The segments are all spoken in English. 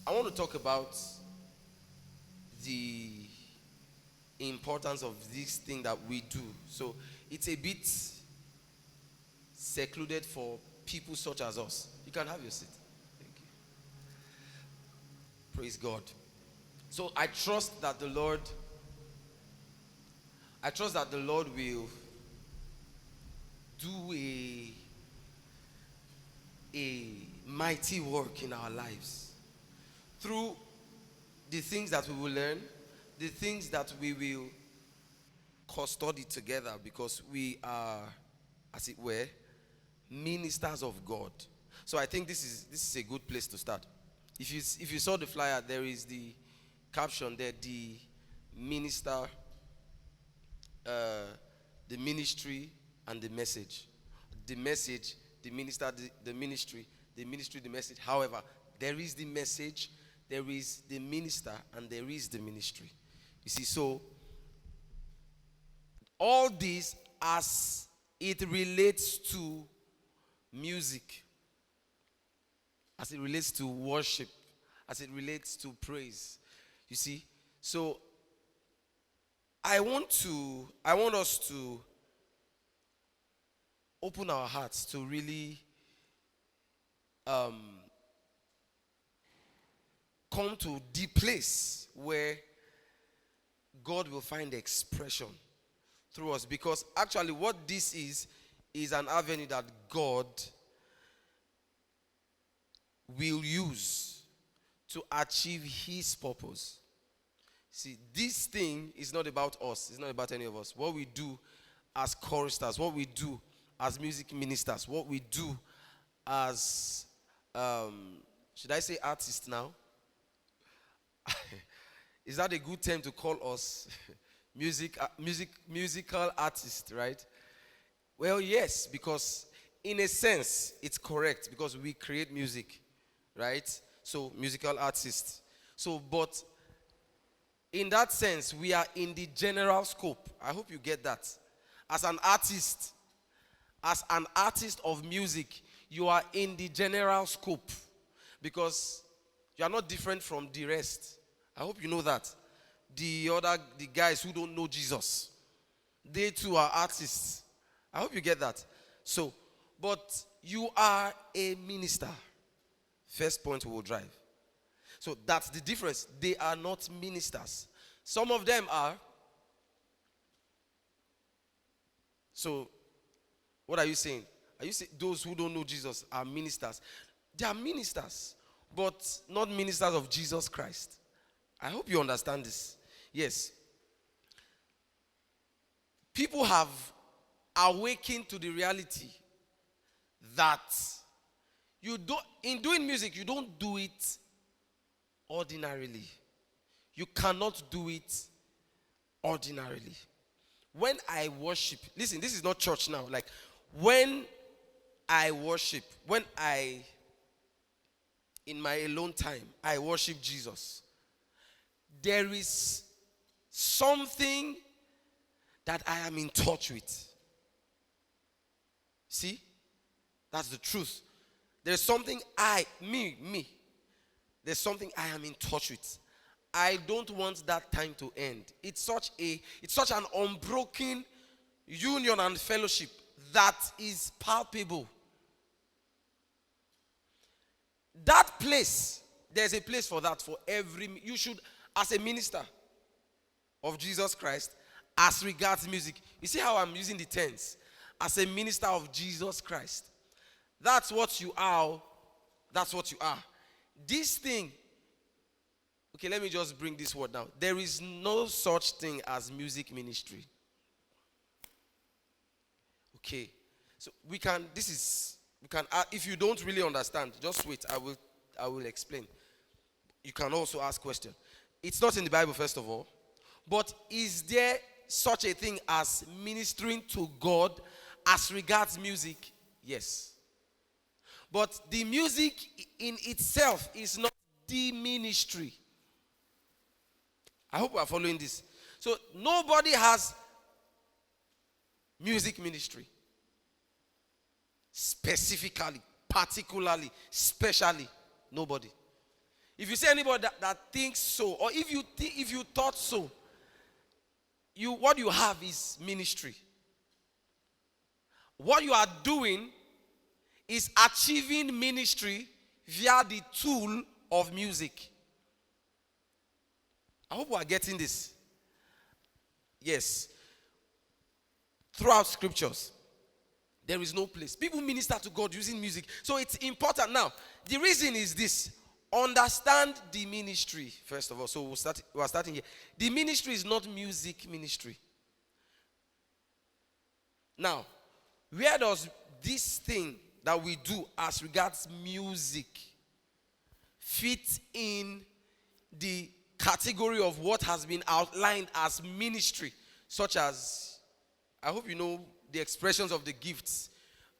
I want to talk about the importance of this thing that we do. So it's a bit secluded for people such as us. You can have your seat. Thank you. Praise God. So I trust that the Lord will do a mighty work in our lives through the things that we will learn, the things that we will custody together, because we are, as it were, ministers of God. So I think this is a good place to start. If you saw the flyer, there is the caption there, minister, uh, the ministry, and the message. The message, the minister, the ministry, the message. However, there is the message, there is the minister, and there is the ministry. You see, so all this as it relates to music, as it relates to worship, as it relates to praise. You see, so I want us to open our hearts to really come to the place where God will find expression through us, because actually what this is an avenue that God will use to achieve his purpose. See, this thing is not about us. It's not about any of us. What we do as choristers, what we do as music ministers, what we do as, should I say artists now? Is that a good term to call us? Musical artists, right? Well, yes, because in a sense, it's correct, because we create music, right? So, musical artists. So, but in that sense, we are in the general scope. I hope you get that. As an artist of music, you are in the general scope, because you are not different from the rest. I hope you know that. The guys who don't know Jesus, they too are artists. I hope you get that. So, but you are a minister. First point we will drive. So that's the difference. They are not ministers. Some of them are. So, what are you saying? Are you saying those who don't know Jesus are ministers? They are ministers, but not ministers of Jesus Christ. I hope you understand this. Yes. People have awakened to the reality that in doing music, you don't do it ordinarily. You cannot do it ordinarily. When I worship, listen, this is not church now. Like, when I worship, in my alone time, I worship Jesus, there is something that I am in touch with. See? That's the truth. There's something there's something I am in touch with. I don't want that time to end. It's such an unbroken union and fellowship that is palpable. That place, there's a place for that for every. You should, as a minister of Jesus Christ, as regards music. You see how I'm using the tense? As a minister of Jesus Christ. That's what you are. That's what you are. This thing, okay, let me just bring this word down. There is no such thing as music ministry. Okay. So if you don't really understand, just wait. I will explain. You can also ask questions. It's not in the Bible, first of all. But is there such a thing as ministering to God as regards music? Yes. But the music in itself is not the ministry. I hope we are following this. So nobody has music ministry. Specifically, particularly, specially. Nobody. If you see anybody that thinks so, or if you thought so, what you have is ministry. What you are doing is achieving ministry via the tool of music. I hope we are getting this. Yes. Throughout scriptures, there is no place. People minister to God using music. So it's important. Now, the reason is this. Understand the ministry, first of all. So we are starting here. The ministry is not music ministry. Now, where does this thing that we do as regards music fit in the category of what has been outlined as ministry? Such as, I hope you know the expressions of the gifts.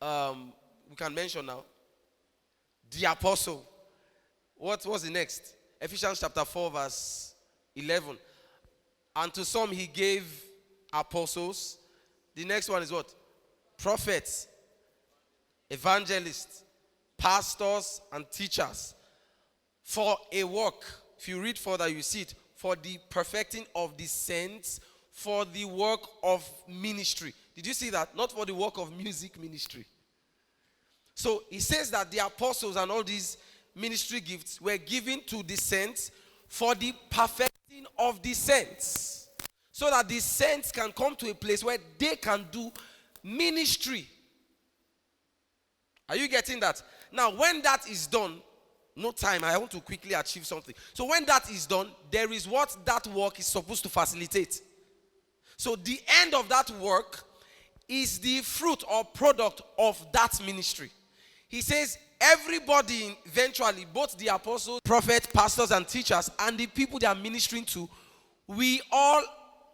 We can mention now. The apostle. What was the next? Ephesians chapter 4 verse 11. And to some he gave apostles. The next one is what? Prophets, evangelists, pastors, and teachers. For a work. If you read further, you see it. For the perfecting of the saints, for the work of ministry. Did you see that? Not for the work of music ministry. So he says that the apostles and all these ministry gifts were given to the saints for the perfecting of the saints. So that the saints can come to a place where they can do ministry. Are you getting that? Now, when that is done, no time, I want to quickly achieve something. So when that is done, there is what that work is supposed to facilitate. So the end of that work is the fruit or product of that ministry. He says everybody eventually, both the apostles, prophets, pastors, and teachers, and the people they are ministering to, we all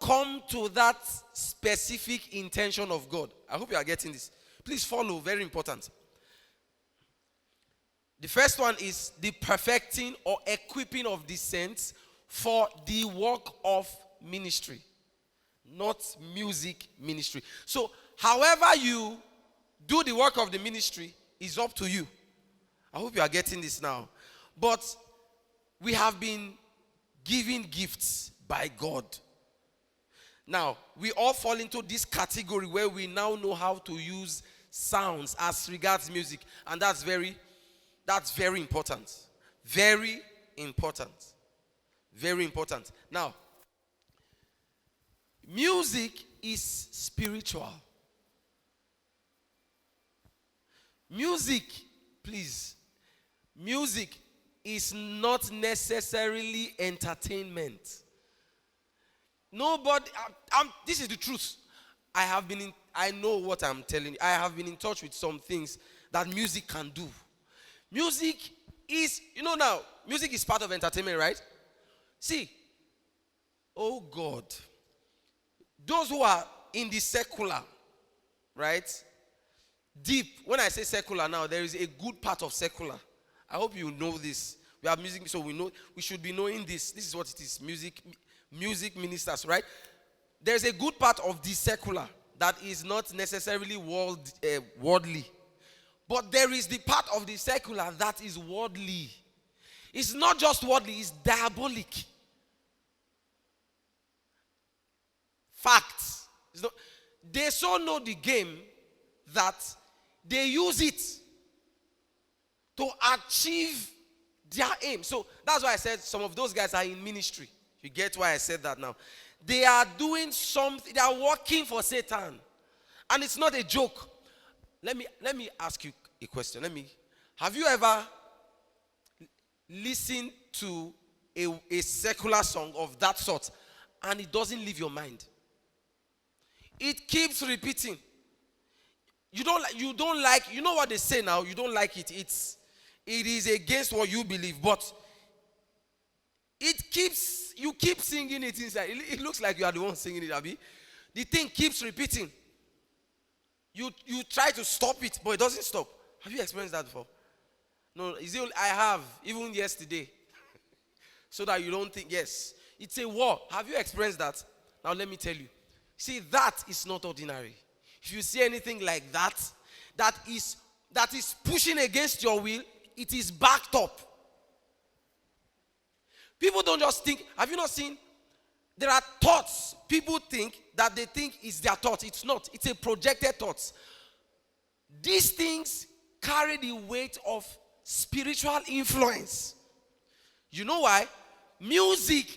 come to that specific intention of God. I hope you are getting this. Please follow, very important. The first one is the perfecting or equipping of the saints for the work of ministry, not music ministry. So, however you do the work of the ministry is up to you. I hope you are getting this now. But we have been given gifts by God. Now, we all fall into this category where we now know how to use sounds as regards music. And that's very important. Very important. Very important. Now, music is spiritual. Music, please. Music is not necessarily entertainment. Nobody, this is the truth. I know what I'm telling you. I have been in touch with some things that music can do. Music is, now, music is part of entertainment, right? See, oh God, those who are in the secular, right? Deep, when I say secular now, there is a good part of secular. I hope you know this. We have music, so we should be knowing this. This is what it is, music ministers, right? There's a good part of the secular that is not necessarily worldly. But there is the part of the secular that is worldly. It's not just worldly, it's diabolic. Facts. They so know the game that they use it to achieve their aim. So that's why I said some of those guys are in ministry. You get why I said that now. They are doing something, they are working for Satan. And it's not a joke. Let me ask you a question. Have you ever listened to a secular song of that sort and it doesn't leave your mind? It keeps repeating. You don't like, you know what they say now, you don't like it. It is against what you believe, but you keep singing it inside. It looks like you are the one singing it, Abi. The thing keeps repeating. You try to stop it, but it doesn't stop. Have you experienced that before? No, I have, even yesterday. So that you don't think, yes, it's a war. Have you experienced that? Now let me tell you. See, that is not ordinary. If you see anything like that, that is pushing against your will, it is backed up. People don't just think. Have you not seen? There are thoughts. People think that they think is their thought. It's not. It's a projected thoughts. These things carry the weight of spiritual influence. You know why? Music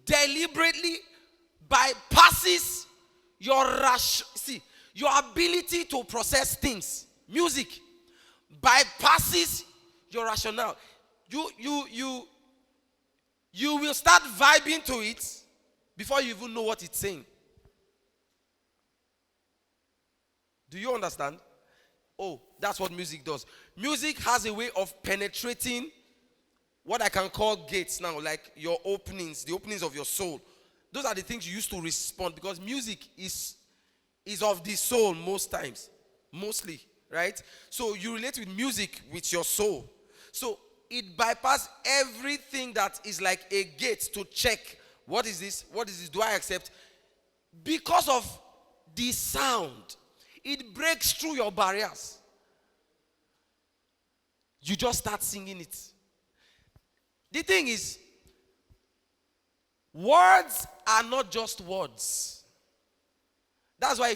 deliberately bypasses your your ability to process things. Music bypasses your rationale. You will start vibing to it before you even know what it's saying. Do you understand? Oh, that's what music does. Music has a way of penetrating what I can call gates now, like your openings, the openings of your soul. Those are the things you use to respond, because music is of the soul most times. Mostly, right? So you relate with music with your soul. So it bypasses everything that is like a gate to check, what is this? What is this? Do I accept? Because of the sound, it breaks through your barriers. You just start singing it. The thing is, words are not just words. That's why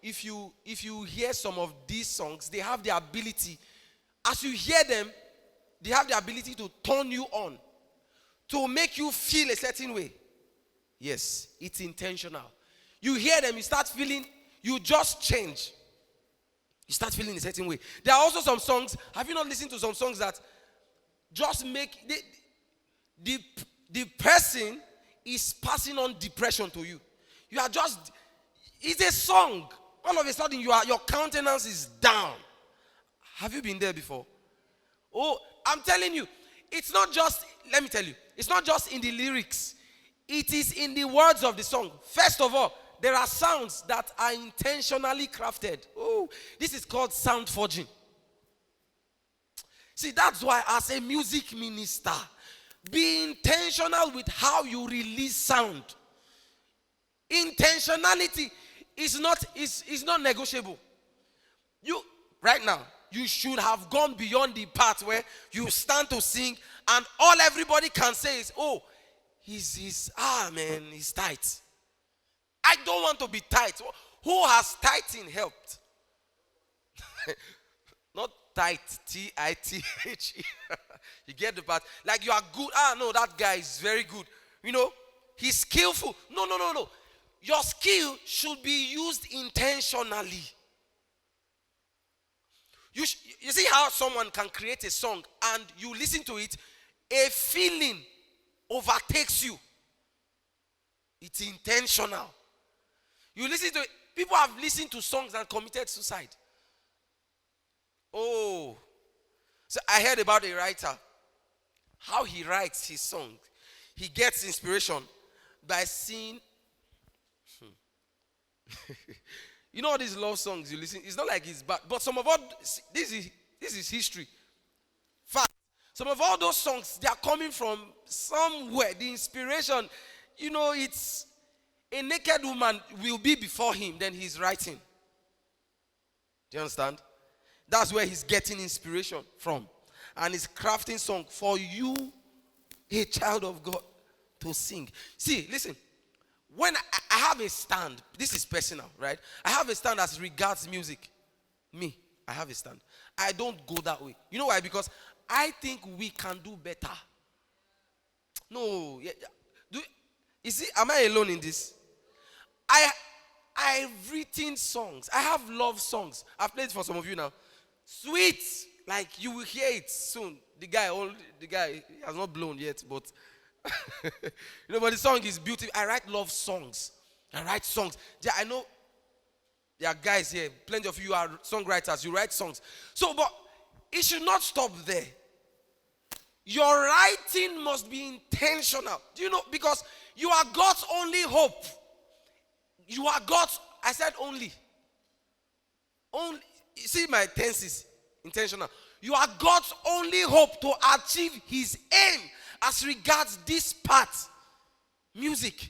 if you hear some of these songs, they have the ability, as you hear them, they have the ability to turn you on, to make you feel a certain way. Yes, it's intentional. You hear them, you start feeling, you just change. You start feeling a certain way. There are also some songs, have you not listened to some songs that just make, the person is passing on depression to you. You are just, it's a song. All of a sudden, your countenance is down. Have you been there before? Oh, I'm telling you, it's not just, let me tell you, it's not just in the lyrics. It is in the words of the song. First of all, there are sounds that are intentionally crafted. Oh, this is called sound forging. See, that's why as a music minister, be intentional with how you release sound. Intentionality is not negotiable. You right now, you should have gone beyond the part where you stand to sing and all everybody can say is, oh, he's tight. I don't want to be tight. Who has tithing helped? Not tight, T-I-T-H-E. You get the part? Like you are good. No, that guy is very good. You know, he's skillful. No. Your skill should be used intentionally. You see how someone can create a song and you listen to it, a feeling overtakes you. It's intentional. You listen to it. People have listened to songs and committed suicide. Oh. So I heard about a writer. How he writes his song. He gets inspiration by seeing. You know all these love songs you listen. It's not like it's bad. But some of all, this is history. Fact. Some of all those songs, they are coming from somewhere. The inspiration, you know, it's a naked woman will be before him, then he's writing. Do you understand? That's where he's getting inspiration from. And he's crafting song for you, a child of God, to sing. See, listen. When I have a stand, this is personal, right? I have a stand as regards music. Me, I have a stand. I don't go that way. You know why? Because I think we can do better. No. You see, am I alone in this? I've written songs. I have love songs. I've played for some of you now. Sweet. Like you will hear it soon. The guy has not blown yet, but you know, but the song is beautiful. I write love songs. I write songs. Yeah, I know there are guys here. Plenty of you are songwriters. You write songs. So, but it should not stop there. Your writing must be intentional. Do you know? Because you are God's only hope. You are God's. I said only. Only. You see, my tense is intentional. You are God's only hope to achieve his aim as regards this part. Music.